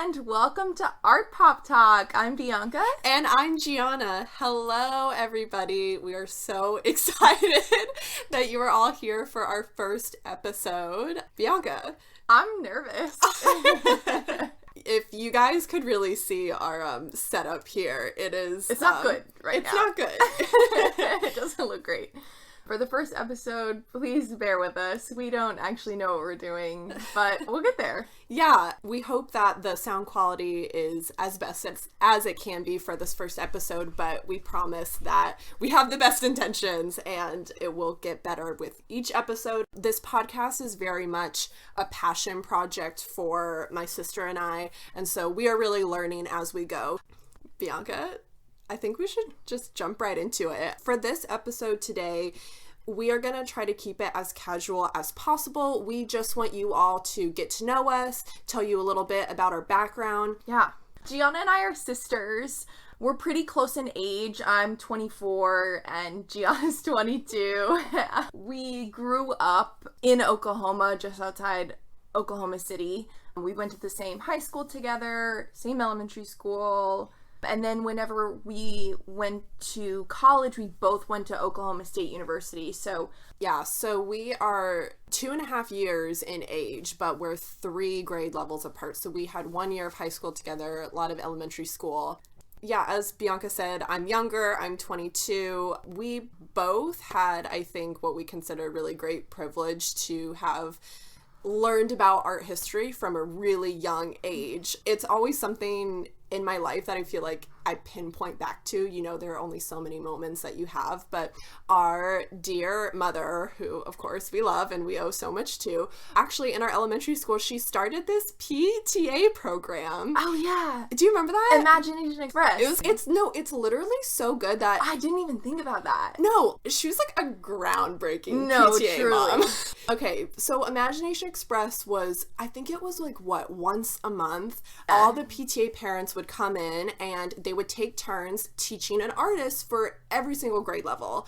and welcome to Artpop Talk. I'm Bianca. And I'm Gianna. Hello, everybody. We are so excited that you are all here for our first episode. Bianca. I'm nervous. If you guys could really see our setup here, it's not good right now. It's not good. It doesn't look great. For the first episode, please bear with us. We don't actually know what we're doing, but we'll get there. Yeah, we hope that the sound quality is as best as it can be for this first episode, but we promise that we have the best intentions and it will get better with each episode. This podcast is very much a passion project for my sister and I, and so we are really learning as we go. Bianca, I think we should just jump right into it. For this episode today, we are going to try to keep it as casual as possible. We just want you all to get to know us, tell you a little bit about our background. Yeah. Gianna and I are sisters. We're pretty close in age. I'm 24 and Gianna's 22. We grew up in Oklahoma, just outside Oklahoma City. We went to the same high school together, same elementary school. And then whenever we went to college, we both went to Oklahoma State University. So we are 2.5 years in age, but we're 3 grade levels apart. So we had 1 year of high school together, a lot of elementary school. Yeah, as Bianca said, I'm younger, I'm 22. We both had, I think, what we consider really great privilege to have learned about art history from a really young age. It's always something in my life that I feel like I pinpoint back to. You know, there are only so many moments that you have, but our dear mother, who of course we love and we owe so much to, actually in our elementary school, she started this PTA program. Oh yeah. Do you remember that? Imagination Express. It's literally so good that I didn't even think about that. No, she was like a groundbreaking PTA truly. mom. Okay, so Imagination Express was, I think it was like once a month, all the PTA parents would come in and they would take turns teaching an artist for every single grade level.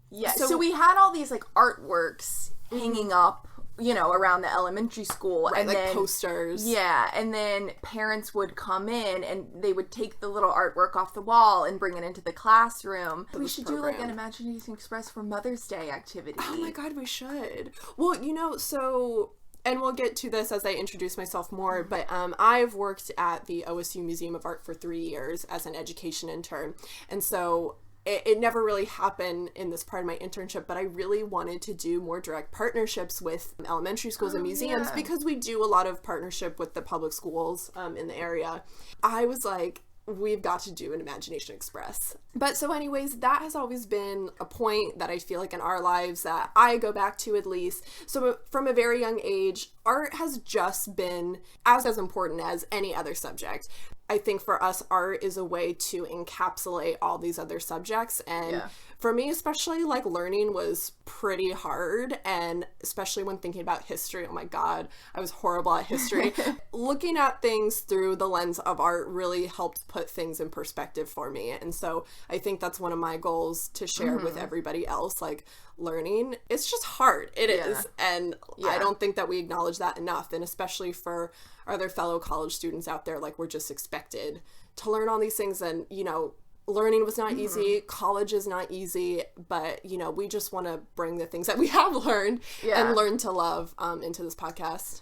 Yeah, so we had all these like artworks hanging up, you know, around the elementary school. Right, and like then, posters. Yeah, and then parents would come in and they would take the little artwork off the wall and bring it into the classroom. We should do like an Imagination Express for Mother's Day activity. Oh my god, we should. Well, you know, so... And we'll get to this as I introduce myself more, but I've worked at the OSU Museum of Art for 3 years as an education intern. And so it never really happened in this part of my internship, but I really wanted to do more direct partnerships with elementary schools and museums because we do a lot of partnership with the public schools in the area. I was like, we've got to do an Imagination Express. But so anyways, that has always been a point that I feel like in our lives that I go back to at least. So from a very young age, art has just been as important as any other subject. I think for us, art is a way to encapsulate all these other subjects. And for me, especially, like, learning was pretty hard. And especially when thinking about history, oh my God, I was horrible at history. Looking at things through the lens of art really helped put things in perspective for me. And so I think that's one of my goals to share with everybody else. Like, learning, it's just hard. It is. And I don't think that we acknowledge that enough. And especially for other fellow college students out there, like, we're just expected to learn all these things. And, you know, learning was not easy. College is not easy. But, you know, we just want to bring the things that we have learned and learn to love into this podcast.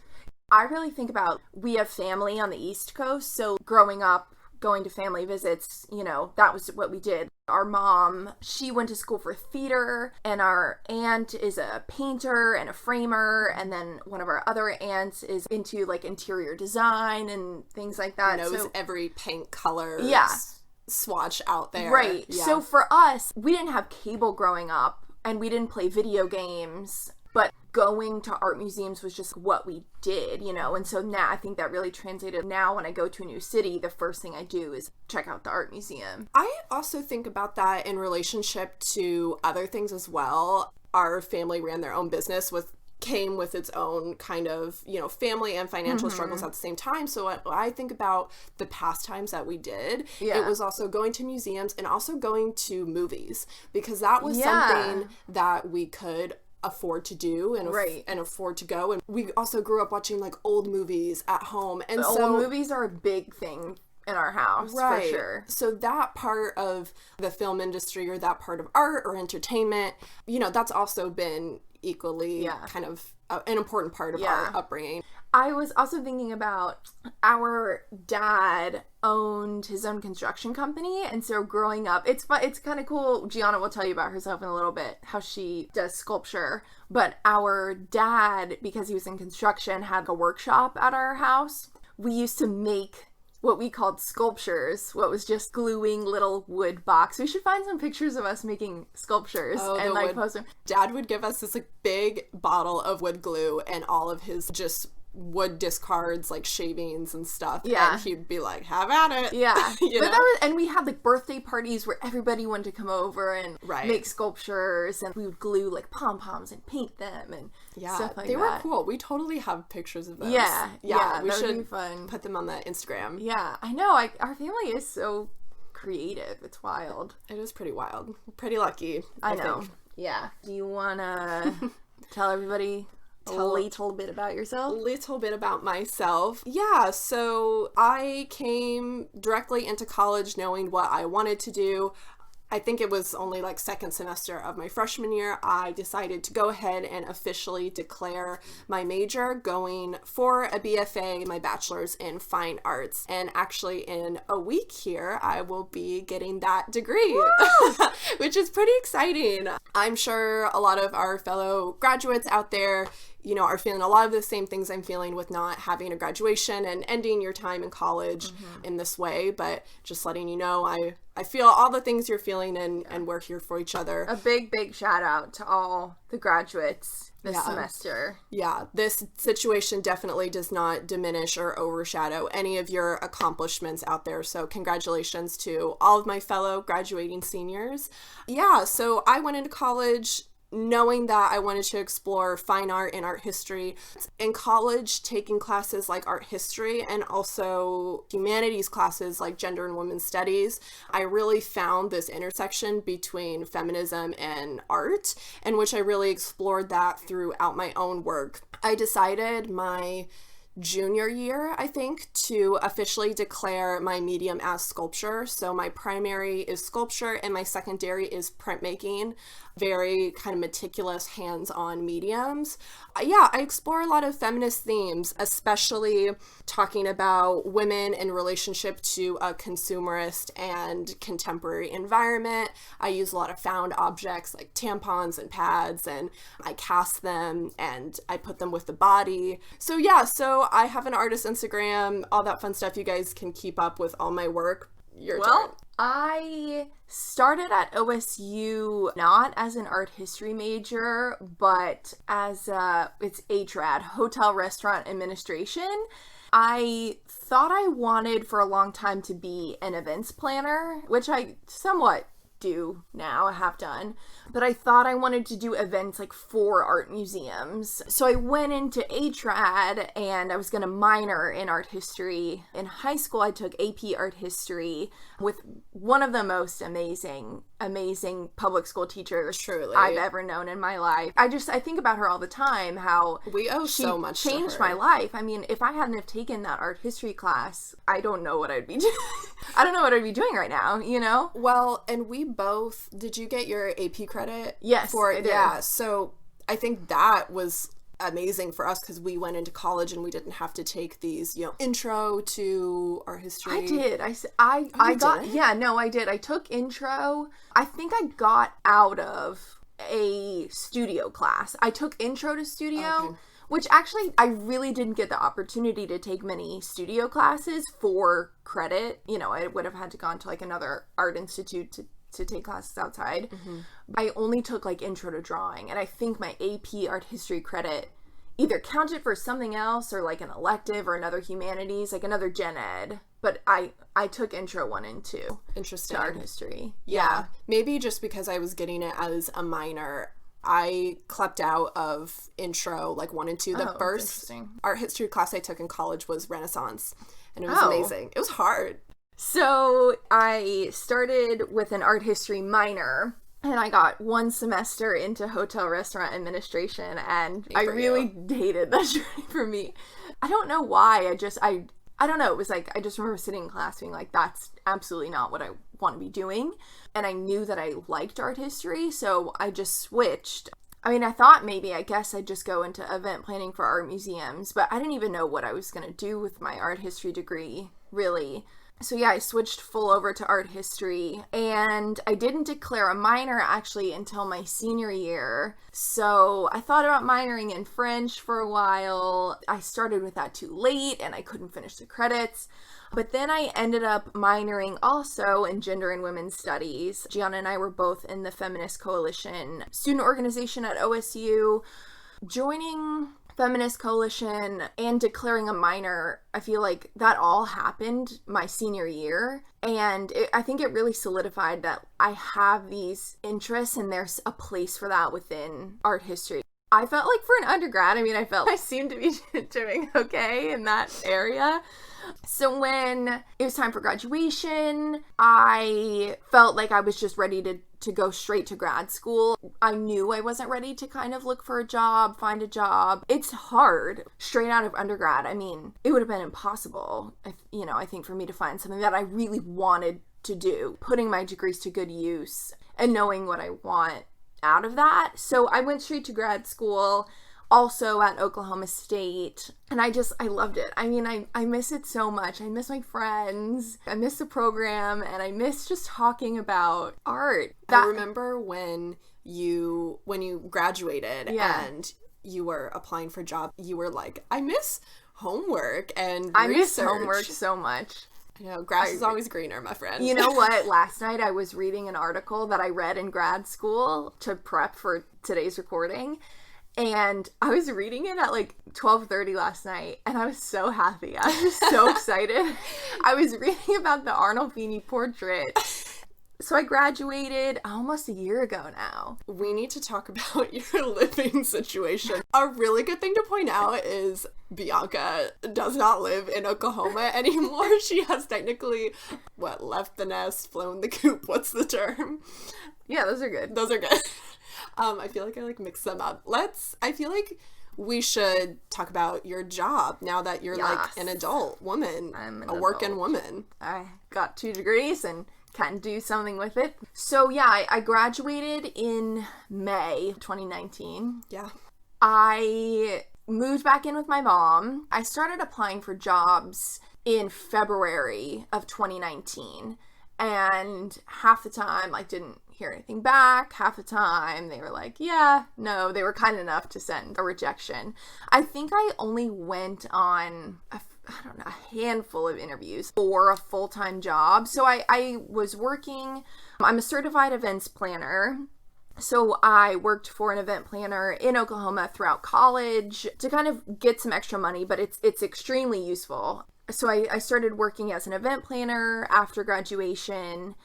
I really think about, we have family on the East Coast. So growing up, going to family visits, you know, that was what we did. Our mom, she went to school for theater, and our aunt is a painter and a framer, and then one of our other aunts is into like interior design and things like that. Knows every paint color swatch out there. Right. Yeah. So for us, we didn't have cable growing up, and we didn't play video games, but going to art museums was just what we did, you know, and so now I think that really translated. Now when I go to a new city, the first thing I do is check out the art museum. I also think about that in relationship to other things as well. Our family ran their own business came with its own kind of, you know, family and financial struggles at the same time. So when I think about the pastimes that we did, it was also going to museums and also going to movies, because that was something that we could afford to do and, right. and afford to go. And we also grew up watching like old movies at home. And old movies are a big thing in our house, right. for sure. So that part of the film industry or that part of art or entertainment, you know, that's also been equally kind of an important part of our upbringing. I was also thinking about our dad owned his own construction company, and so growing up, it's kind of cool. Gianna will tell you about herself in a little bit, how she does sculpture. But our dad, because he was in construction, had a workshop at our house. We used to make what we called sculptures, what was just gluing little wood box. We should find some pictures of us making sculptures and like post them. Dad would give us this like big bottle of wood glue and all of his just wood discards, like shavings and stuff. Yeah. And he'd be like, have at it. Yeah. But that was, and we had like birthday parties where everybody wanted to come over and make sculptures, and we would glue like pom-poms and paint them and stuff like that. They were cool. We totally have pictures of those. Yeah. We that should would be fun. Put them on the Instagram. Yeah. I know. Our family is so creative. It's wild. It is pretty wild. Pretty lucky. I know. think. Yeah. Do you want to tell everybody a little bit about yourself? A little bit about myself. Yeah, so I came directly into college knowing what I wanted to do. I think it was only like second semester of my freshman year, I decided to go ahead and officially declare my major, going for a BFA, my bachelor's in fine arts. And actually in a week here, I will be getting that degree, which is pretty exciting. I'm sure a lot of our fellow graduates out there, you know, are feeling a lot of the same things I'm feeling with not having a graduation and ending your time in college in this way. But just letting you know, I feel all the things you're feeling, and we're here for each other. A big shout out to all the graduates this semester. Yeah, this situation definitely does not diminish or overshadow any of your accomplishments out there. So congratulations to all of my fellow graduating seniors. Yeah, so I went into college knowing that I wanted to explore fine art and art history. In college, taking classes like art history and also humanities classes like gender and women's studies, I really found this intersection between feminism and art, in which I really explored that throughout my own work. I decided my junior year, I think, to officially declare my medium as sculpture. So my primary is sculpture and my secondary is printmaking. Very kind of meticulous, hands-on mediums. I explore a lot of feminist themes, especially talking about women in relationship to a consumerist and contemporary environment. I use a lot of found objects like tampons and pads, and I cast them and I put them with the body. So I have an artist Instagram, all that fun stuff. You guys can keep up with all my work. Your turn. I started at OSU not as an art history major, but as it's HRAD, Hotel Restaurant Administration. I thought I wanted for a long time to be an events planner, which I somewhat do now, I have done, but I thought I wanted to do events like for art museums. So I went into HRAD and I was going to minor in art history. In high school, I took AP art history with one of the most amazing public school teachers I've ever known in my life. I think about her all the time, how we owe so much to her. Changed my life. I mean, if I hadn't have taken that art history class, I don't know what I'd be doing. I don't know what I'd be doing right now, you know? Well, and we both, did you get your AP credit? Yes, I did. Yeah, so I think that was amazing for us because we went into college and we didn't have to take these, intro to art history. I did. I did. I took intro. I think I got out of a studio class. I took intro to studio, which actually I really didn't get the opportunity to take many studio classes for credit. I would have had to gone to like another art institute to take classes outside. I only took like intro to drawing, and I think my AP art history credit either counted for something else or like an elective or another humanities, like another gen ed. But I took intro 1 and 2. Interesting. To art history. Yeah. Maybe just because I was getting it as a minor, I clept out of intro like 1 and 2. The first art history class I took in college was Renaissance, and it was amazing. It was hard. So I started with an art history minor, And I got 1 semester into hotel restaurant administration, and I really hated that journey for me. I don't know why. I don't know. It was like, I just remember sitting in class being like, that's absolutely not what I want to be doing. And I knew that I liked art history, so I just switched. I mean, I thought I guess I'd just go into event planning for art museums, but I didn't even know what I was going to do with my art history degree, really. So yeah, I switched full over to art history, and I didn't declare a minor actually until my senior year. So I thought about minoring in French for a while. I started with that too late, and I couldn't finish the credits. But then I ended up minoring also in gender and women's studies. Gianna and I were both in the Feminist Coalition student organization at OSU. Joining Feminist Coalition and declaring a minor, I feel like that all happened my senior year. And I think it really solidified that I have these interests and there's a place for that within art history. I felt like for an undergrad, I felt I seemed to be doing okay in that area. So when it was time for graduation, I felt like I was just ready to go straight to grad school. I knew I wasn't ready to kind of look for a job, find a job. It's hard straight out of undergrad. It would have been impossible, I think, for me to find something that I really wanted to do, putting my degrees to good use and knowing what I want out of that. So I went straight to grad school, also at Oklahoma State, and I loved it. I miss it so much. I miss my friends, I miss the program, and I miss just talking about art. I remember when you graduated and you were applying for jobs, you were like, I miss homework and I research. miss homework so much. Grass is always greener, my friend. You know what? Last night I was reading an article that I read in grad school to prep for today's recording. And I was reading it at like 12:30 last night, and I was so happy. I was so excited. I was reading about the Arnolfini portrait. So I graduated almost a year ago now. We need to talk about your living situation. A really good thing to point out is Bianca does not live in Oklahoma anymore. She has technically, left the nest, flown the coop. What's the term? Yeah, those are good. Those are good. I feel like I mix them up. I feel like we should talk about your job now that you're like an adult woman. I'm a working woman. I got 2 degrees and can do something with it. So yeah, I graduated in May 2019. Yeah. I moved back in with my mom. I started applying for jobs in February of 2019. And half the time, didn't hear anything back. Half the time, they were like, yeah, no. They were kind enough to send a rejection. I think I only went on a handful of interviews for a full-time job. So I was working, I'm a certified events planner. So I worked for an event planner in Oklahoma throughout college to kind of get some extra money, but it's extremely useful. So I started working as an event planner after graduation,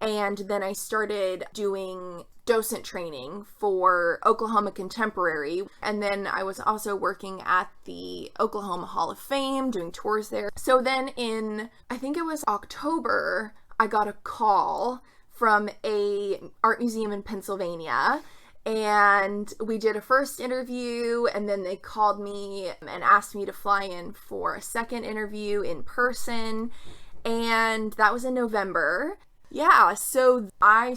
and then I started doing docent training for Oklahoma Contemporary. And then I was also working at the Oklahoma Hall of Fame, doing tours there. So then in, I think it was October, I got a call from a art museum in Pennsylvania. And we did a first interview, and then they called me and asked me to fly in for a second interview in person. And that was in November. Yeah, so I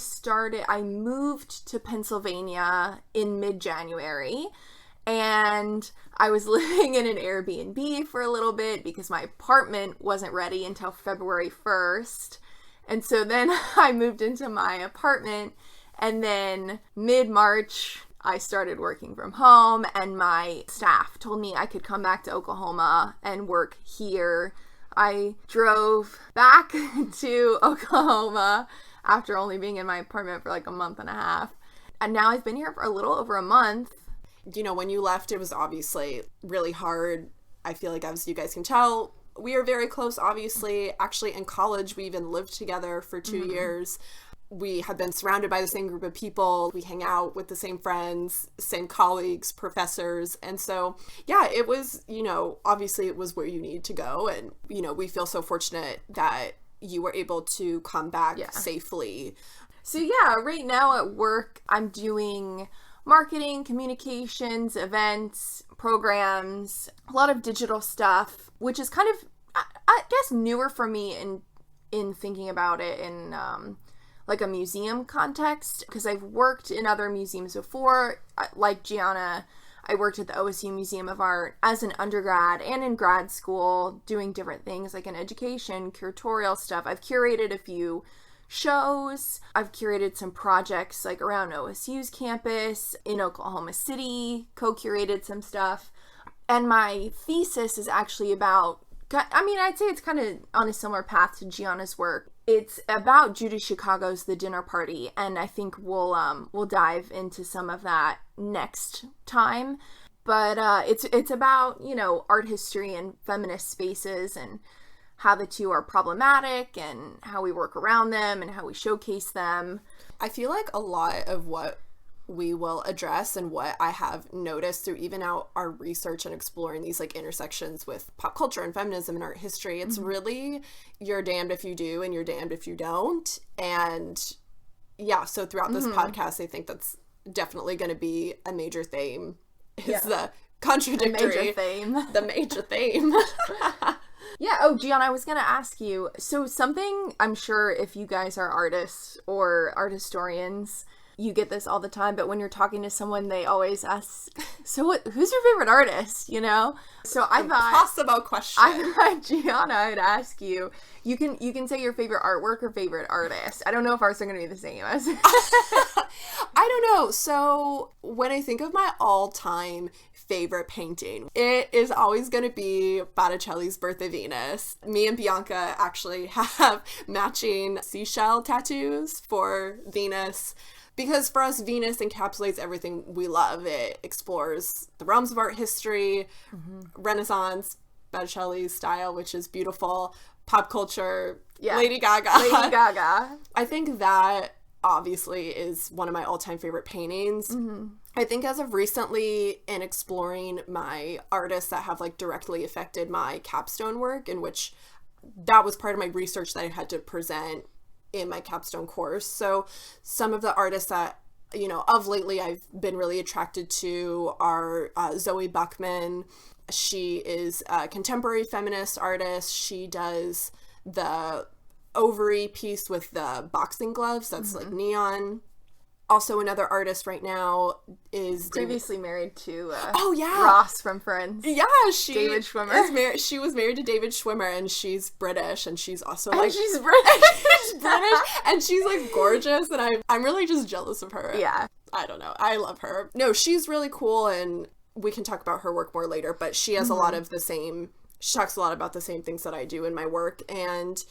moved to Pennsylvania in mid-January, and I was living in an Airbnb for a little bit because my apartment wasn't ready until February 1st. And so then I moved into my apartment, and then mid-March, I started working from home, and my staff told me I could come back to Oklahoma and work here. I drove back to Oklahoma after only being in my apartment for like a month and a half. And now I've been here for a little over a month. When you left, it was obviously really hard. I feel like, as you guys can tell, we are very close, obviously. Actually, in college, we even lived together for 2 years. We had been surrounded by the same group of people. We hang out with the same friends, same colleagues, professors. And so, yeah, it was, obviously it was where you need to go. And, we feel so fortunate that you were able to come back safely. So yeah, right now at work, I'm doing marketing, communications, events, programs, a lot of digital stuff, which is kind of, I guess, newer for me in thinking about it in like a museum context, because I've worked in other museums before. Like Gianna, I worked at the OSU Museum of Art as an undergrad and in grad school doing different things like in education, curatorial stuff. I've curated a few shows. I've curated some projects like around OSU's campus, in Oklahoma City, co-curated some stuff. And my thesis is actually about, I mean, I'd say it's kind of on a similar path to Gianna's work. It's about Judy Chicago's The Dinner Party, and I think we'll dive into some of that next time. But it's about, you know, art history and feminist spaces and how the two are problematic and how we work around them and how we showcase them. I feel like a lot of what we will address and what I have noticed through even our research and exploring these like intersections with pop culture and feminism and art history, it's really you're damned if you do and you're damned if you don't. And yeah, so throughout this podcast, I think that's definitely going to be a major theme, is the contradictory. The major theme. Yeah. Oh, Gianna, I was going to ask you, so something, I'm sure if you guys are artists or art historians, you get this all the time, but when you're talking to someone, they always ask, so who's your favorite artist, you know? So I thought, impossible question. I thought, Gianna, I'd ask you, you can say your favorite artwork or favorite artist. I don't know if ours are going to be the same. I don't know. So when I think of my all-time favorite painting, it is always going to be Botticelli's Birth of Venus. Me and Bianca actually have matching seashell tattoos for Venus, because for us, Venus encapsulates everything we love. It explores the realms of art history, Renaissance, Botticelli's style, which is beautiful, pop culture, Lady Gaga. I think that obviously is one of my all-time favorite paintings. I think as of recently, in exploring my artists that have like directly affected my capstone work, in which that was part of my research that I had to present in my capstone course. So some of the artists that, you know, of lately I've been really attracted to are Zoe Buckman. She is a contemporary feminist artist. She does the ovary piece with the boxing gloves that's like neon. Also, another artist right now is previously married to Ross from Friends. Yeah, David Schwimmer. She was married to David Schwimmer, and she's British, and she's also and like she's British. she's British, and she's like gorgeous, and I'm really just jealous of her. Yeah, I don't know. I love her. No, she's really cool, and we can talk about her work more later. But she has a lot of the same. She talks a lot about the same things that I do in my work, and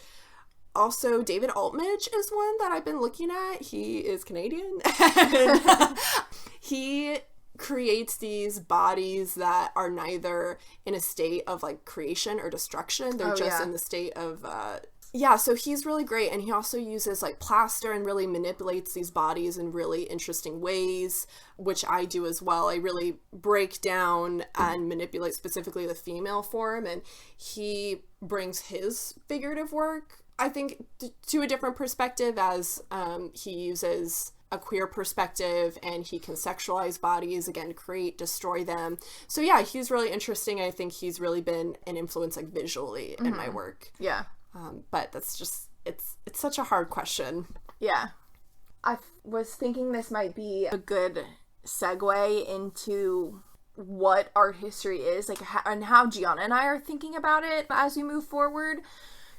also, David Altmich is one that I've been looking at. He is Canadian, and he creates these bodies that are neither in a state of like creation or destruction. They're in the state of so he's really great, and he also uses like plaster and really manipulates these bodies in really interesting ways, which I do as well. I really break down and manipulate specifically the female form, and he brings his figurative work, I think, to a different perspective, as he uses a queer perspective, and he can sexualize bodies, again, create, destroy them. So yeah, he's really interesting. I think he's really been an influence like visually in my work. Yeah. But that's just, it's such a hard question. Yeah. I was thinking this might be a good segue into what art history is, like, and how Gianna and I are thinking about it as we move forward.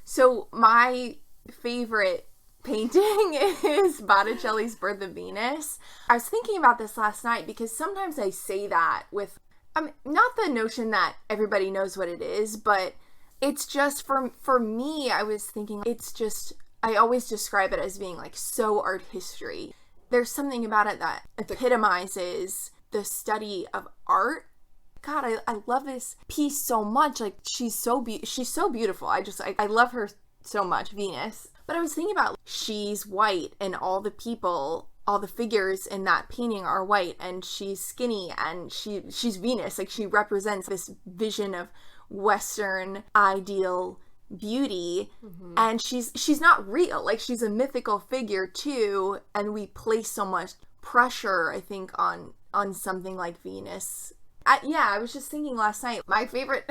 So my favorite painting is Botticelli's Birth of Venus. I was thinking about this last night because sometimes I say that with, not the notion that everybody knows what it is, but it's just for me, I was thinking it's just, I always describe it as being like so art history. There's something about it that epitomizes the study of art. God, I love this piece so much. Like, she's so beautiful. I love her so much, Venus. But I was thinking about, she's white, and all the people, all the figures in that painting are white, and she's skinny, and she's Venus. Like, she represents this vision of Western ideal beauty, and she's not real. Like, she's a mythical figure too, and we place so much pressure, I think, on something like Venus. I was just thinking last night, my favorite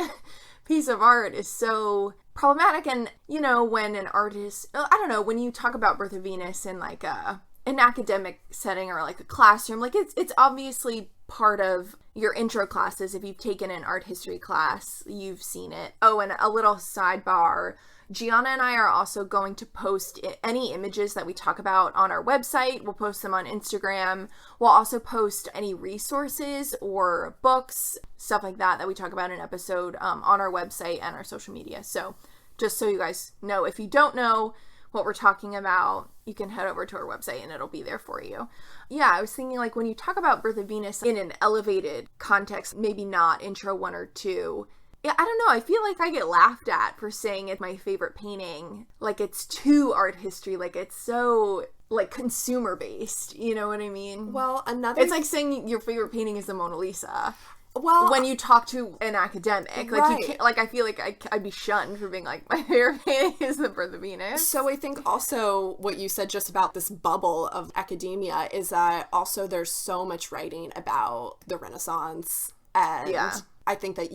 piece of art is so problematic. And, you know, when an artist, I don't know, when you talk about Birth of Venus in like an academic setting or like a classroom, like it's obviously part of your intro classes. If you've taken an art history class, you've seen it. Oh, and a little sidebar, Gianna and I are also going to post any images that we talk about on our website. We'll post them on Instagram. We'll also post any resources or books, stuff like that we talk about in an episode on our website and our social media. So just so you guys know, if you don't know what we're talking about, you can head over to our website and it'll be there for you. Yeah, I was thinking, like, when you talk about Birth of Venus in an elevated context, maybe not intro 1 or 2, yeah, I don't know, I feel like I get laughed at for saying it's my favorite painting. Like, it's too art history, like, it's so, like, consumer based, you know what I mean? Well, it's like saying your favorite painting is the Mona Lisa. Well, when you talk to an academic, like, right. You can't, like, I feel like I'd be shunned for being like, my favorite painting is the Birth of Venus. So I think also what you said just about this bubble of academia is that also there's so much writing about the Renaissance, and I think that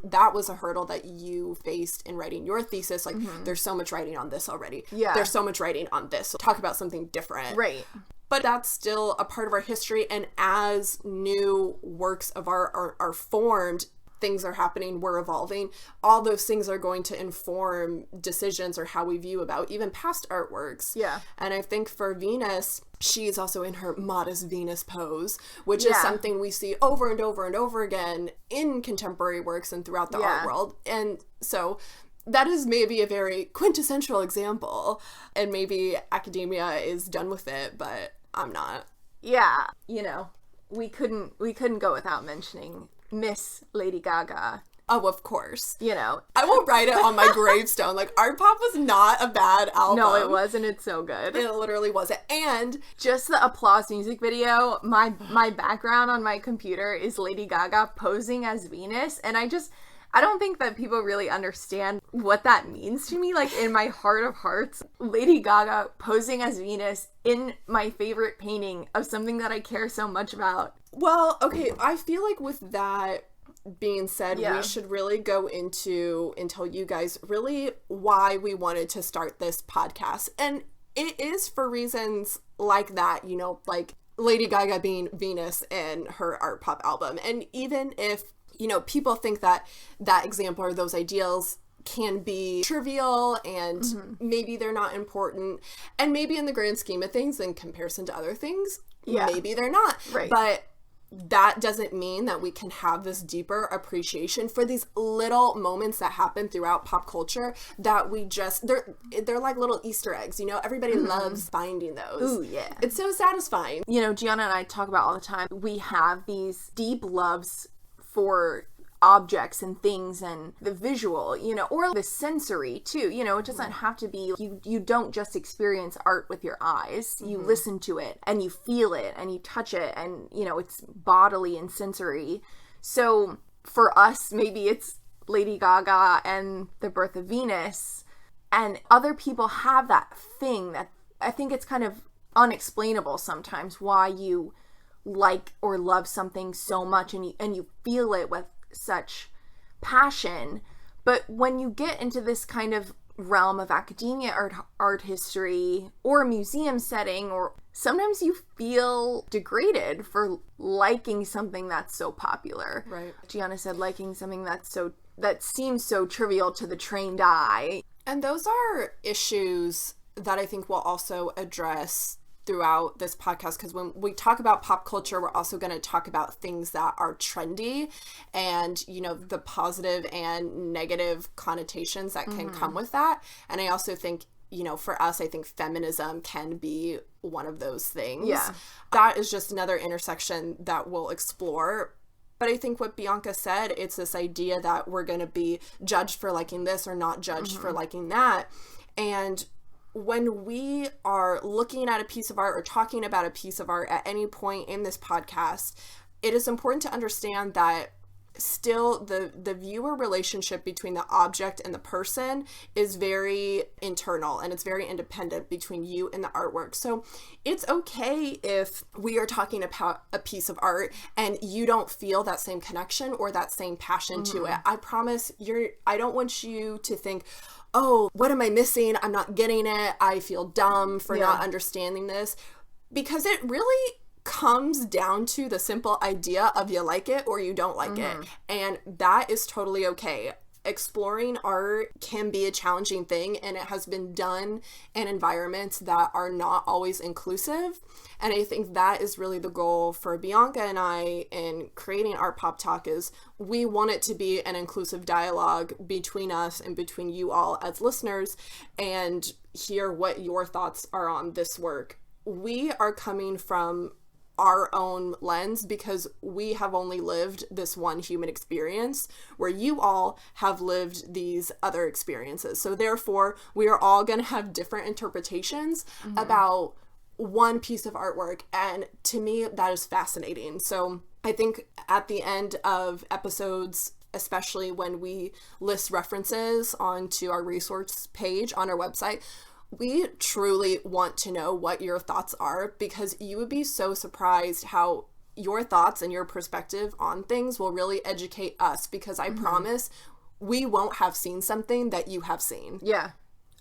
that was a hurdle that you faced in writing your thesis. Like, there's so much writing on this already. Yeah. There's so much writing on this. So talk about something different. Right. But that's still a part of our history, and as new works of art are formed, things are happening, we're evolving. All those things are going to inform decisions or how we view about even past artworks. Yeah. And I think for Venus, she's also in her modest Venus pose, which is something we see over and over and over again in contemporary works and throughout the art world. And so that is maybe a very quintessential example, and maybe academia is done with it, but I'm not. Yeah, you know, we couldn't go without mentioning Miss Lady Gaga. Oh, of course. You know, I will write it on my gravestone. Like, Artpop was not a bad album. No, it wasn't. It's so good. It literally wasn't. And just the Applause music video, my background on my computer is Lady Gaga posing as Venus, and I don't think that people really understand what that means to me. Like, in my heart of hearts, Lady Gaga posing as Venus in my favorite painting of something that I care so much about. Well, okay, I feel like with that being said, we should really go into and tell you guys really why we wanted to start this podcast. And it is for reasons like that, you know, like Lady Gaga being Venus in her Artpop album. And even if, you know, people think that that example or those ideals can be trivial and maybe they're not important, and maybe in the grand scheme of things in comparison to other things, maybe they're not. Right. But that doesn't mean that we can have this deeper appreciation for these little moments that happen throughout pop culture that we just, they're like little Easter eggs, you know? Everybody loves finding those. Ooh, yeah. It's so satisfying. You know, Gianna and I talk about all the time, we have these deep loves for objects and things and the visual, you know, or the sensory too, you know. It doesn't have to be, you don't just experience art with your eyes, you listen to it and you feel it and you touch it, and, you know, it's bodily and sensory. So for us, maybe it's Lady Gaga and the Birth of Venus, and other people have that thing that I think it's kind of unexplainable sometimes, why you like or love something so much and you feel it with such passion. But when you get into this kind of realm of academia, art history, or a museum setting, or sometimes you feel degraded for liking something that's so popular. Right. Gianna said liking something that seems so trivial to the trained eye. And those are issues that I think we'll also address throughout this podcast, because when we talk about pop culture, we're also going to talk about things that are trendy and, you know, the positive and negative connotations that can come with that. And I also think, you know, for us, I think feminism can be one of those things. Yeah. That is just another intersection that we'll explore. But I think what Bianca said, it's this idea that we're going to be judged for liking this or not judged for liking that. And when we are looking at a piece of art or talking about a piece of art at any point in this podcast, it is important to understand that still the viewer relationship between the object and the person is very internal, and it's very independent between you and the artwork. So it's okay if we are talking about a piece of art and you don't feel that same connection or that same passion to it. I promise I don't want you to think, oh, what am I missing? I'm not getting it. I feel dumb for not understanding this. Because it really comes down to the simple idea of you like it or you don't like it. And that is totally okay. Exploring art can be a challenging thing, and it has been done in environments that are not always inclusive. And I think that is really the goal for Bianca and I in creating Artpop Talk, is we want it to be an inclusive dialogue between us and between you all as listeners, and hear what your thoughts are on this work. We are coming from our own lens because we have only lived this one human experience, where you all have lived these other experiences. So therefore, we are all going to have different interpretations about one piece of artwork. And to me, that is fascinating. So I think at the end of episodes, especially when we list references onto our resource page on our website, we truly want to know what your thoughts are, because you would be so surprised how your thoughts and your perspective on things will really educate us, because I promise we won't have seen something that you have seen. Yeah.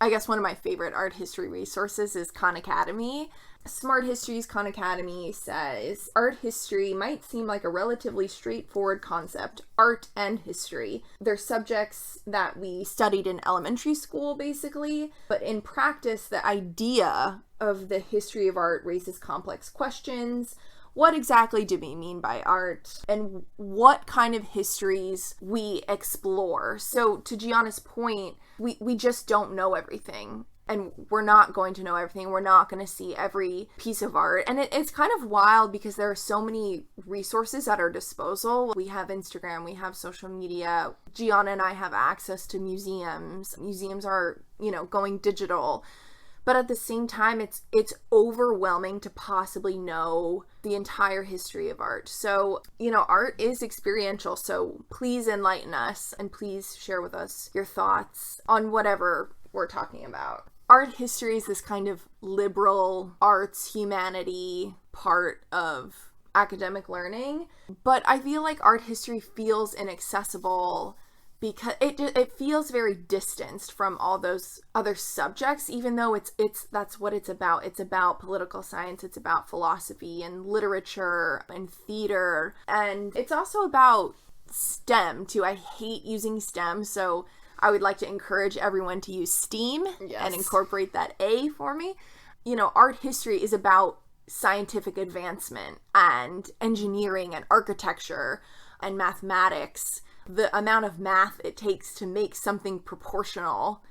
I guess one of my favorite art history resources is Khan Academy. Smart History's Khan Academy says, art history might seem like a relatively straightforward concept, art and history. They're subjects that we studied in elementary school, basically, but in practice, the idea of the history of art raises complex questions. What exactly do we mean by art, and what kind of histories we explore? So to Gianna's point, we just don't know everything. And we're not going to know everything. We're not going to see every piece of art. And it's kind of wild because there are so many resources at our disposal. We have Instagram, we have social media. Gianna and I have access to museums. Museums are, going digital. But at the same time, it's overwhelming to possibly know the entire history of art. So, art is experiential. So please enlighten us, and please share with us your thoughts on whatever we're talking about. Art history is this kind of liberal arts humanity part of academic learning, but I feel like art history feels inaccessible because it feels very distanced from all those other subjects, even though that's what it's about. It's about political science, it's about philosophy and literature and theater, and it's also about STEM too. I hate using STEM, so I would like to encourage everyone to use STEAM and incorporate that A for me. Art history is about scientific advancement and engineering and architecture and mathematics. The amount of math it takes to make something proportional,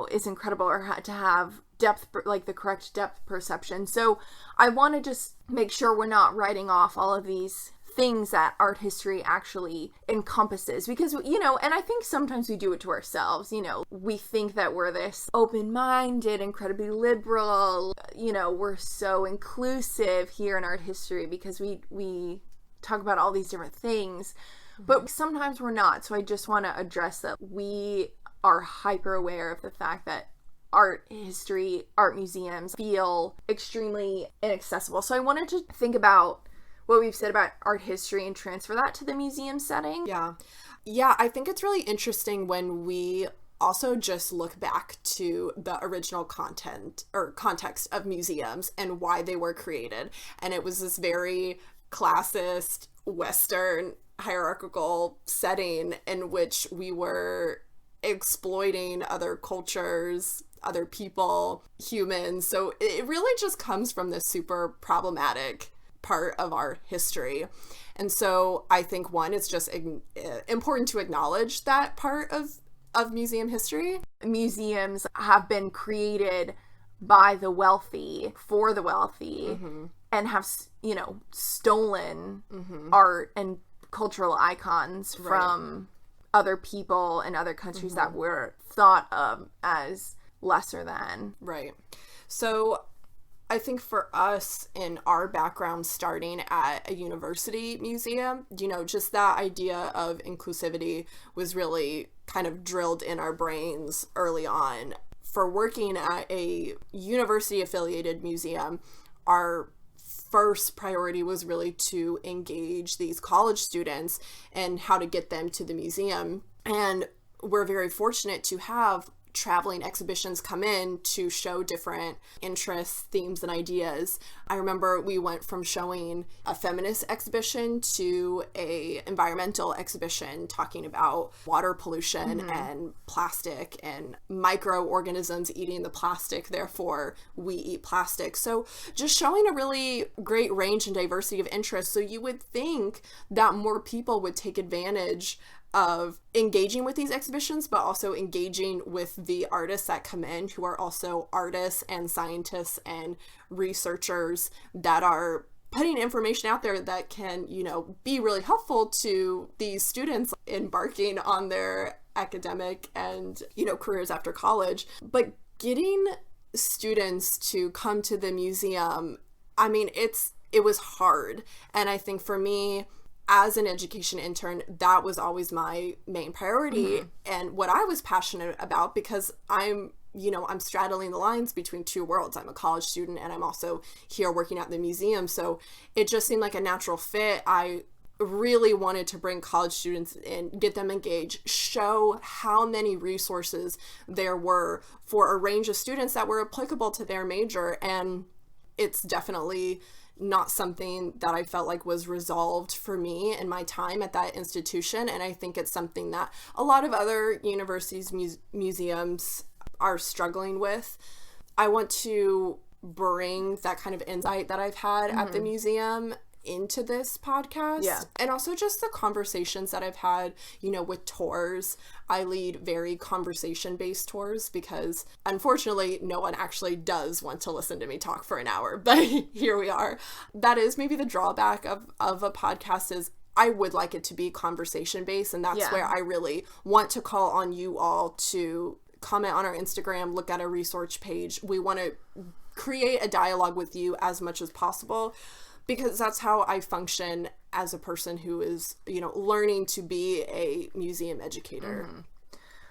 is incredible, or to have depth, like the correct depth perception. So I want to just make sure we're not writing off all of these things that art history actually encompasses, because and I think sometimes we do it to ourselves. We think that we're this open-minded, incredibly liberal, we're so inclusive here in art history because we talk about all these different things, but sometimes we're not. So I just want to address that we are hyper aware of the fact that art history, art museums feel extremely inaccessible. So I wanted to think about what we've said about art history and transfer that to the museum setting. Yeah, I think it's really interesting when we also just look back to the original content or context of museums and why they were created. And it was this very classist, Western, hierarchical setting in which we were exploiting other cultures, other people, humans. So it really just comes from this super problematic part of our history. And so I think, one, it's just important to acknowledge that part of museum history. Museums have been created by the wealthy, for the wealthy, and have, stolen art and cultural icons from other people and other countries that were thought of as lesser than. Right. So I think for us in our background, starting at a university museum, just that idea of inclusivity was really kind of drilled in our brains early on. For working at a university affiliated museum, our first priority was really to engage these college students and how to get them to the museum. And we're very fortunate to have traveling exhibitions come in to show different interests, themes, and ideas. I remember we went from showing a feminist exhibition to a environmental exhibition talking about water pollution and plastic and microorganisms eating the plastic, therefore we eat plastic. So just showing a really great range and diversity of interests. So you would think that more people would take advantage of engaging with these exhibitions, but also engaging with the artists that come in, who are also artists and scientists and researchers that are putting information out there that can, be really helpful to these students embarking on their academic and, careers after college. But getting students to come to the museum, it was hard. And I think for me, as an education intern, that was always my main priority and what I was passionate about, because I'm straddling the lines between two worlds. I'm a college student and I'm also here working at the museum. So it just seemed like a natural fit. I really wanted to bring college students in, get them engaged, show how many resources there were for a range of students that were applicable to their major. And it's definitely not something that I felt like was resolved for me in my time at that institution. And I think it's something that a lot of other universities, museums are struggling with. I want to bring that kind of insight that I've had at the museum into this podcast. Yeah. And also just the conversations that I've had, with tours. I lead very conversation-based tours because unfortunately no one actually does want to listen to me talk for an hour, but here we are. That is maybe the drawback of a podcast, is I would like it to be conversation-based, and that's where I really want to call on you all to comment on our Instagram, look at our research page. We want to create a dialogue with you as much as possible, because that's how I function as a person who is, learning to be a museum educator.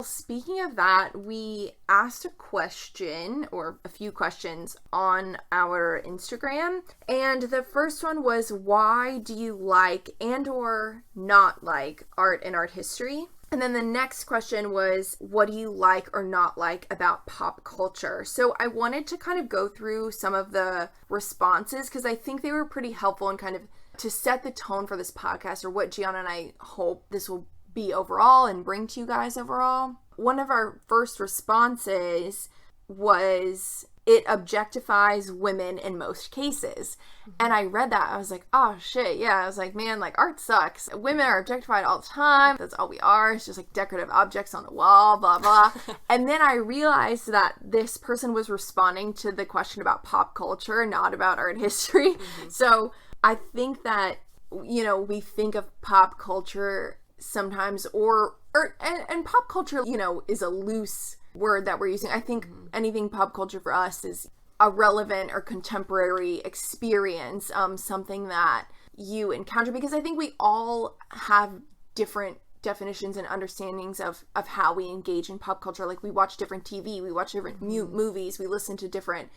Speaking of that, we asked a question, or a few questions, on our Instagram. And the first one was, why do you like and or not like art and art history? And then the next question was, what do you like or not like about pop culture? So I wanted to kind of go through some of the responses because I think they were pretty helpful and kind of to set the tone for this podcast, or what Gianna and I hope this will be overall and bring to you guys overall. One of our first responses was, it objectifies women in most cases. And I read that, I was like, oh shit, yeah. I was like, man, like art sucks. Women are objectified all the time. That's all we are. It's just like decorative objects on the wall, blah, blah. And then I realized that this person was responding to the question about pop culture, not about art history. So I think that, we think of pop culture sometimes, and pop culture, is a loose word that we're using. I think anything pop culture for us is a relevant or contemporary experience, something that you encounter, because I think we all have different definitions and understandings of how we engage in pop culture. Like, we watch different TV, we watch different movies, we listen to different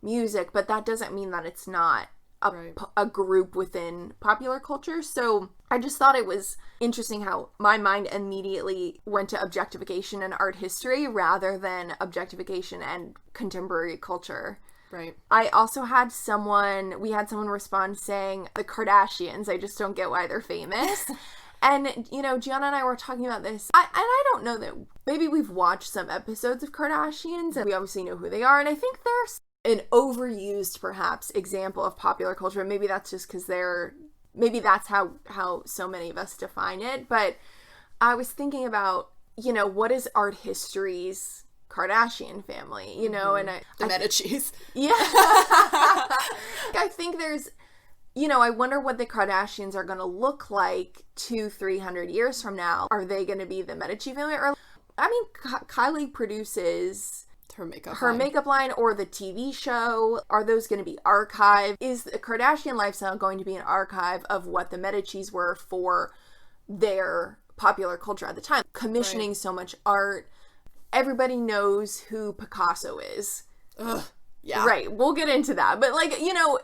music, but that doesn't mean that it's not a group within popular culture. So I just thought it was interesting how my mind immediately went to objectification and art history rather than objectification and contemporary culture. Right. I also had someone respond saying, the Kardashians, I just don't get why they're famous. And, Gianna and I were talking about this. I don't know that maybe we've watched some episodes of Kardashians and we obviously know who they are. And I think there's an overused, perhaps, example of popular culture. Maybe that's just because maybe that's how so many of us define it. But I was thinking about, what is art history's Kardashian family, and the Medicis. Yeah. I think there's, I wonder what the Kardashians are going to look like 200-300 years from now. Are they going to be the Medici family? Or, Kylie produces Her makeup line or the TV show, are those going to be archived? Is the Kardashian lifestyle going to be an archive of what the Medicis were for their popular culture at the time? Commissioning so much art. Everybody knows who Picasso is. Ugh, yeah. Right, we'll get into that. But, like, you know,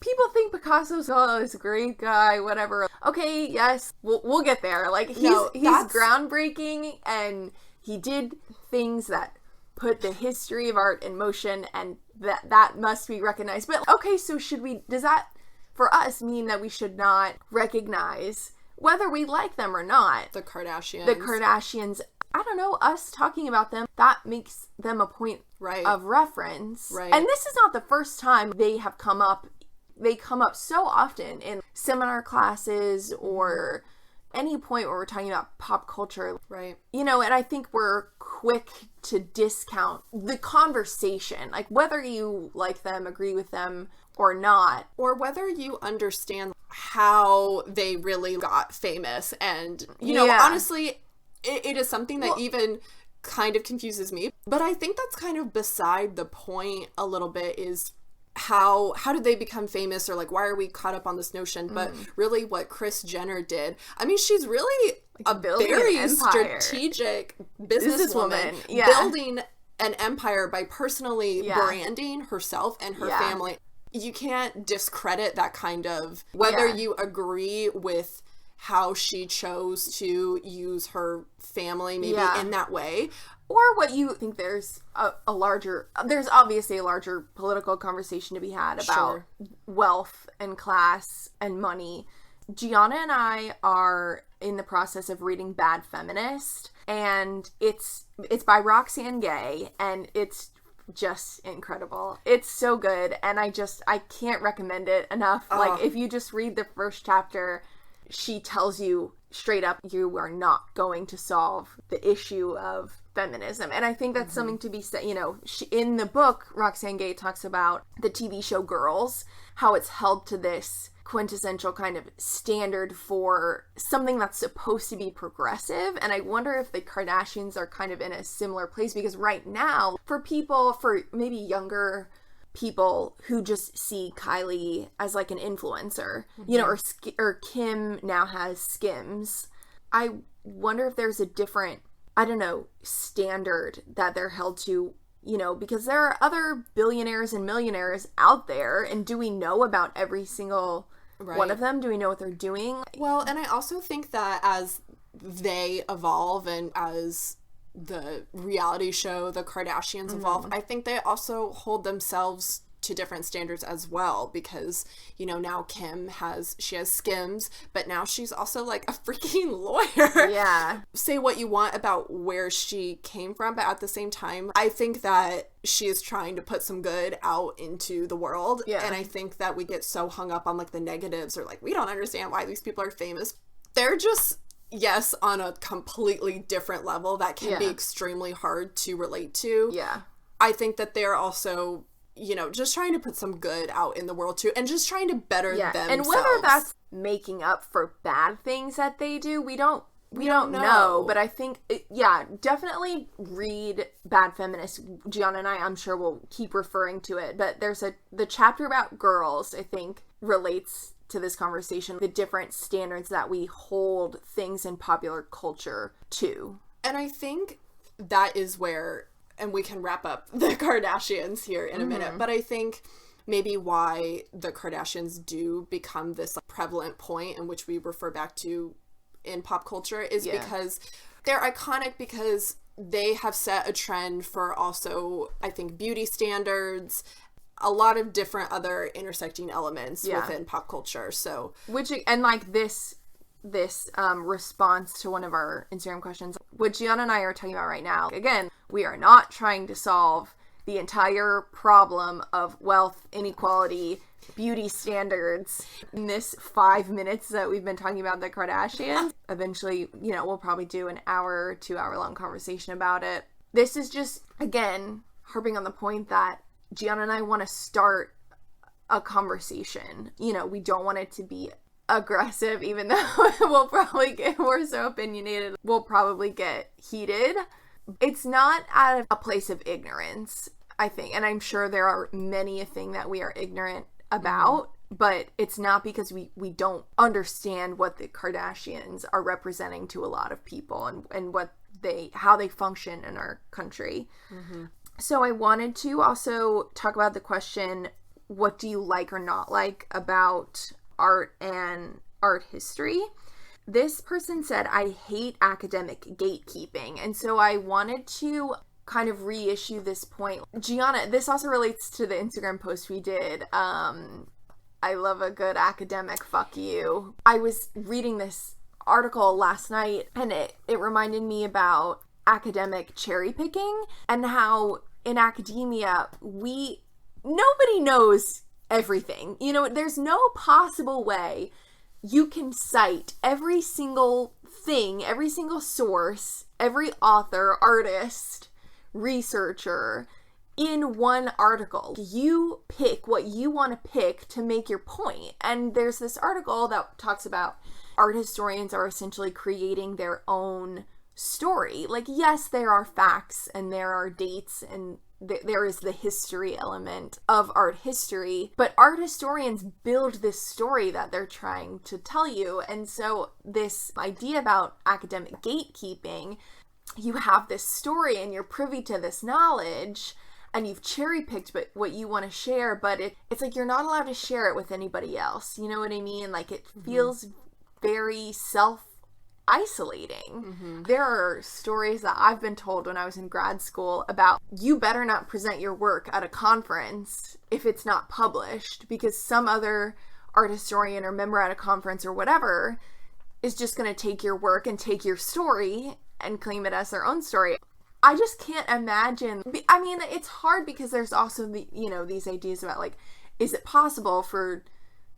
people think Picasso's, this great guy, whatever. Okay, yes, we'll get there. Like, he's groundbreaking, and he did things that put the history of art in motion, and that must be recognized. But, okay, so does that, for us, mean that we should not recognize, whether we like them or not, the Kardashians? I don't know, us talking about them, that makes them a point of reference. Right. And this is not the first time they have come up. They come up so often in seminar classes or any point where we're talking about pop culture. Right. You know, and I think we're quick to discount the conversation. Like, whether you like them, agree with them, or not. Or whether you understand how they really got famous. And, you know, honestly, it is something that even kind of confuses me. But I think that's kind of beside the point a little bit, is how did they become famous, or like, why are we caught up on this notion? But really what Kris Jenner did, I mean, she's really a very strategic businesswoman, building an empire by personally branding herself and her family. You can't discredit that kind of, whether you agree with how she chose to use her family maybe in that way, or what you think there's there's obviously a larger political conversation to be had about wealth and class and money. Gianna and I are in the process of reading Bad Feminist, and it's by Roxane Gay, and it's just incredible. It's so good, and I can't recommend it enough. Like, if you just read the first chapter, she tells you straight up, you are not going to solve the issue of feminism. And I think that's something to be said. You know, in the book, Roxane Gay talks about the TV show Girls, how it's held to this quintessential kind of standard for something that's supposed to be progressive. And I wonder if the Kardashians are kind of in a similar place, because right now, for maybe younger people who just see Kylie as like an influencer, you know, or Kim now has Skims. I wonder if there's a different, I don't know, standard that they're held to, you know, because there are other billionaires and millionaires out there, and do we know about every single one of them? Do we know what they're doing? Well, and I also think that as they evolve and as the reality show, the Kardashians evolve, I think they also hold themselves to different standards as well, because, you know, now Kim has Skims, but now she's also like a freaking lawyer. Yeah. Say what you want about where she came from, but at the same time, I think that she is trying to put some good out into the world. Yeah. And I think that we get so hung up on like the negatives, or like, we don't understand why these people are famous. They're just, yes, on a completely different level that can be extremely hard to relate to. Yeah. I think that they're also, you know, just trying to put some good out in the world too, and just trying to better themselves. And whether that's making up for bad things that they do, we don't know. But I think, definitely read Bad Feminist. Gianna and I'm sure will keep referring to it, but there's the chapter about girls, I think, relates to this conversation, the different standards that we hold things in popular culture to. And I think that is where, and we can wrap up the Kardashians here in a minute, but I think maybe why the Kardashians do become this like prevalent point in which we refer back to in pop culture is because they're iconic, because they have set a trend for also, I think, beauty standards, a lot of different other intersecting elements within pop culture. So, this response to one of our Instagram questions, what Gianna and I are talking about right now, again, we are not trying to solve the entire problem of wealth, inequality, beauty standards in this 5 minutes that we've been talking about the Kardashians. Eventually, you know, we'll probably do an 2-hour long conversation about it. This is just, again, harping on the point that Gianna and I want to start a conversation. You know, we don't want it to be aggressive, even though we're so opinionated, we'll probably get heated. It's not out of a place of ignorance, I think. And I'm sure there are many a thing that we are ignorant about, but it's not because we don't understand what the Kardashians are representing to a lot of people and how they function in our country. So I wanted to also talk about the question, what do you like or not like about art and art history? This person said, I hate academic gatekeeping. And so I wanted to kind of reissue this point. Gianna, this also relates to the Instagram post we did. I love a good academic fuck you. I was reading this article last night and it reminded me about academic cherry picking and how in academia nobody knows everything. You know, there's no possible way you can cite every single thing, every single source, every author, artist, researcher in one article. You pick what you want to pick to make your point. And there's this article that talks about art historians are essentially creating their own story. Like, yes, there are facts and there are dates and there is the history element of art history, but art historians build this story that they're trying to tell you. And so this idea about academic gatekeeping, you have this story and you're privy to this knowledge and you've cherry picked what you want to share, but it's like you're not allowed to share it with anybody else. You know what I mean? Like, it feels very isolating. There are stories that I've been told when I was in grad school about, you better not present your work at a conference if it's not published, because some other art historian or member at a conference or whatever is just going to take your work and take your story and claim it as their own story. I just can't imagine. I mean, it's hard because there's also these ideas about, like, is it possible for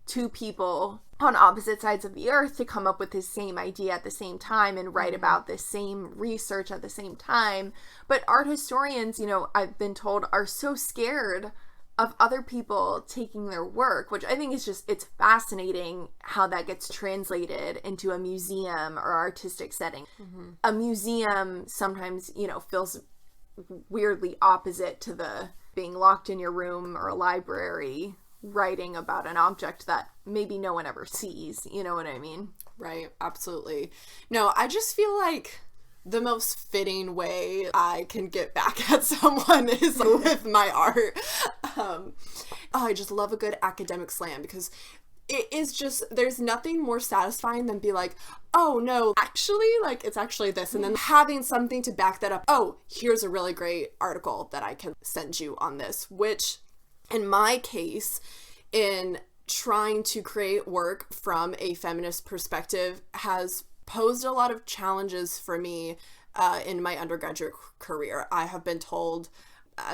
two people on opposite sides of the earth to come up with the same idea at the same time and write about the same research at the same time? But art historians, I've been told, are so scared of other people taking their work, which I think is it's fascinating how that gets translated into a museum or artistic setting. A museum sometimes, feels weirdly opposite to the being locked in your room or a library writing about an object that maybe no one ever sees. You know what I mean? Right. Absolutely. No, I just feel like the most fitting way I can get back at someone is with my art. I just love a good academic slam, because it is just, there's nothing more satisfying than be like, oh no, actually, like, it's actually this. And then having something to back that up. Oh, here's a really great article that I can send you on this, which in my case, in trying to create work from a feminist perspective, has posed a lot of challenges for me in my undergraduate career. I have been told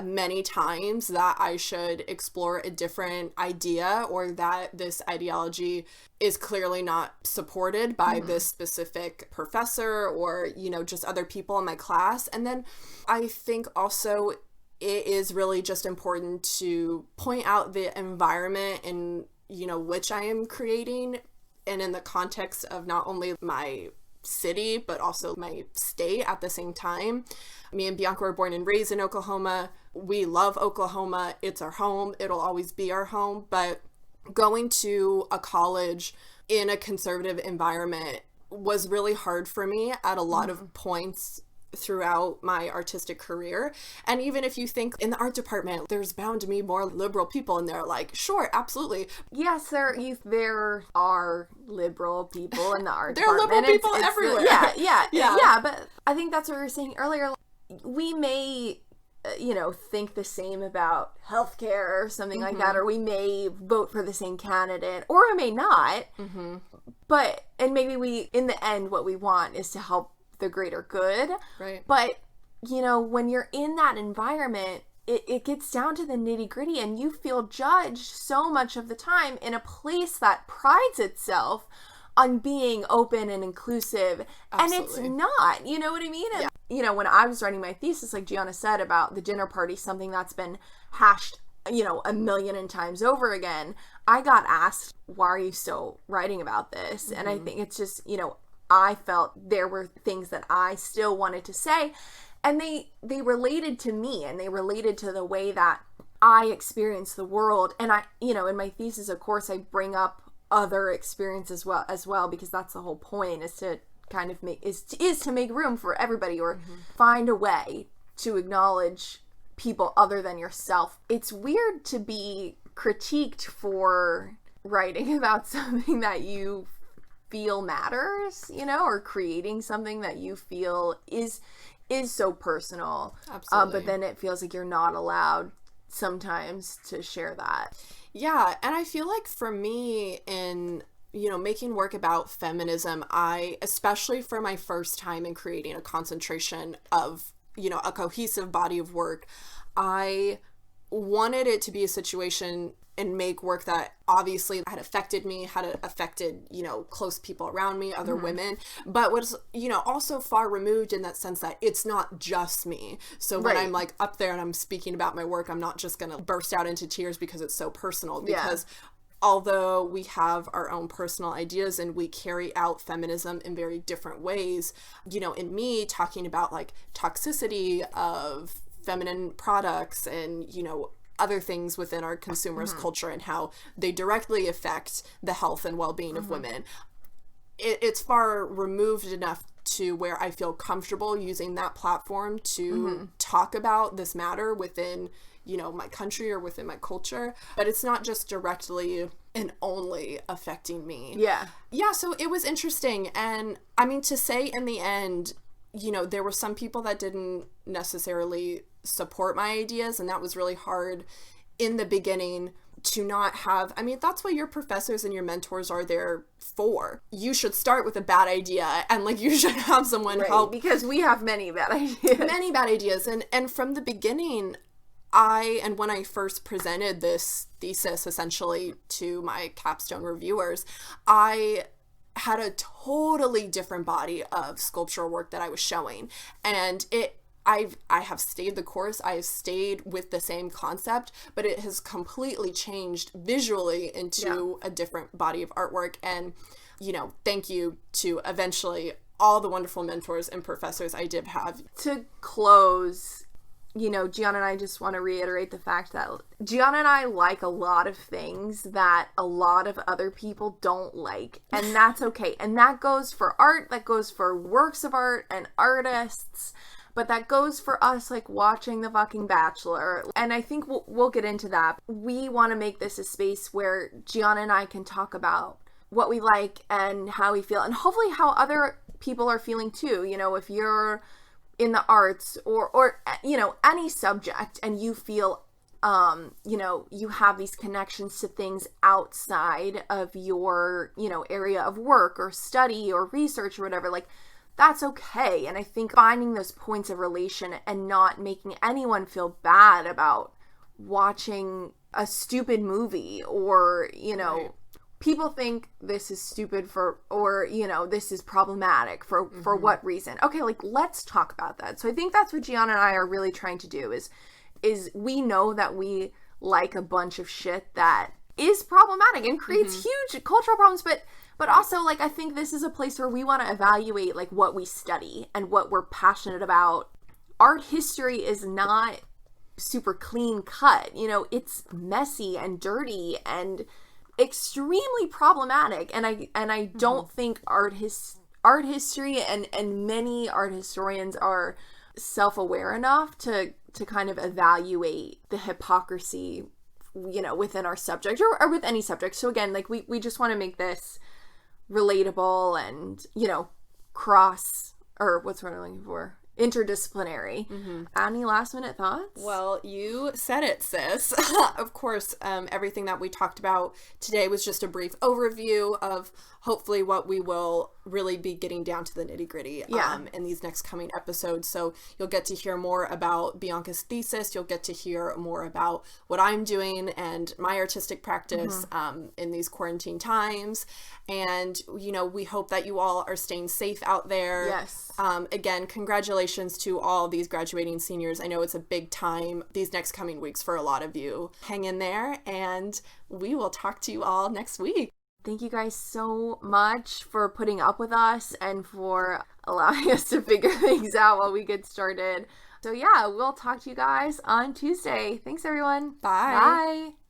many times that I should explore a different idea, or that this ideology is clearly not supported by this specific professor or, just other people in my class. And then I think also it is really just important to point out the environment in, which I am creating, and in the context of not only my city, but also my state at the same time. Me and Bianca were born and raised in Oklahoma. We love Oklahoma. It's our home. It'll always be our home. But going to a college in a conservative environment was really hard for me at a lot of points throughout my artistic career. And even if you think in the art department, there's bound to be more liberal people, and they're like, sure, absolutely. Yes, there are liberal people in the art there department. There are liberal people everywhere. Yeah. But I think that's what we were saying earlier. We may, think the same about healthcare or something like that, or we may vote for the same candidate, or we may not. But, and maybe in the end, what we want is to help the greater good. Right. But, when you're in that environment, it gets down to the nitty gritty, and you feel judged so much of the time in a place that prides itself on being open and inclusive. Absolutely. And it's not, you know what I mean? Yeah. And, when I was writing my thesis, like Gianna said about the dinner party, something that's been hashed, a million times over again, I got asked, why are you still writing about this? And I think it's just, I felt there were things that I still wanted to say. And they related to me, and they related to the way that I experience the world. And I, in my thesis, of course, I bring up other experiences as well, because that's the whole point, is to kind of is to make room for everybody, or find a way to acknowledge people other than yourself. It's weird to be critiqued for writing about something that you feel matters, or creating something that you feel is so personal. Absolutely. But then it feels like you're not allowed sometimes to share that. Yeah, and I feel like for me, in making work about feminism, especially for my first time in creating a concentration of a cohesive body of work, I wanted it to be a situation and make work that obviously had affected me, had affected, close people around me, other women, but was, also far removed in that sense that it's not just me. So when I'm like up there and I'm speaking about my work, I'm not just going to burst out into tears because it's so personal, because although we have our own personal ideas and we carry out feminism in very different ways, in me talking about like toxicity of feminine products and, other things within our consumerist culture and how they directly affect the health and well-being of women, it's far removed enough to where I feel comfortable using that platform to talk about this matter within, my country or within my culture. But it's not just directly and only affecting me. Yeah, so it was interesting. And I mean, to say in the end, there were some people that didn't necessarily support my ideas, and that was really hard in the beginning to not have. I mean, that's what your professors and your mentors are there for. You should start with a bad idea, and like you should have someone help, because we have many bad ideas. And from the beginning, when I first presented this thesis essentially to my capstone reviewers, I had a totally different body of sculptural work that I was showing, and I have stayed the course. I have stayed with the same concept, but it has completely changed visually into a different body of artwork. And, thank you to eventually all the wonderful mentors and professors I did have. To close, Gianna and I just want to reiterate the fact that Gianna and I like a lot of things that a lot of other people don't like, and that's okay. And that goes for art, that goes for works of art and artists, but that goes for us, like watching The fucking Bachelor. And I think we'll get into that. We want to make this a space where Gianna and I can talk about what we like and how we feel, and hopefully how other people are feeling too. If you're in the arts or any subject, and you feel you have these connections to things outside of your area of work or study or research or whatever, like, that's okay. And I think finding those points of relation and not making anyone feel bad about watching a stupid movie, or people think this is stupid or this is problematic for what reason. Okay, like, let's talk about that. So I think that's what Gianna and I are really trying to do, is we know that we like a bunch of shit that is problematic and creates huge cultural problems, but also, like, I think this is a place where we want to evaluate, like, what we study and what we're passionate about. Art history is not super clean cut. It's messy and dirty and extremely problematic. And I don't think art history and many art historians are self-aware enough to kind of evaluate the hypocrisy, within our subject or with any subject. So again, like, we just want to make this relatable and, cross, or what's what I'm looking for? Interdisciplinary. Any last minute thoughts? Well, you said it, sis. Of course, everything that we talked about today was just a brief overview of hopefully what we will really be getting down to the nitty-gritty in these next coming episodes. So you'll get to hear more about Bianca's thesis. You'll get to hear more about what I'm doing and my artistic practice in these quarantine times. And, we hope that you all are staying safe out there. Yes. Again, congratulations to all these graduating seniors. I know it's a big time these next coming weeks for a lot of you. Hang in there, and we will talk to you all next week. Thank you guys so much for putting up with us and for allowing us to figure things out while we get started. So yeah, we'll talk to you guys on Tuesday. Thanks, everyone. Bye. Bye.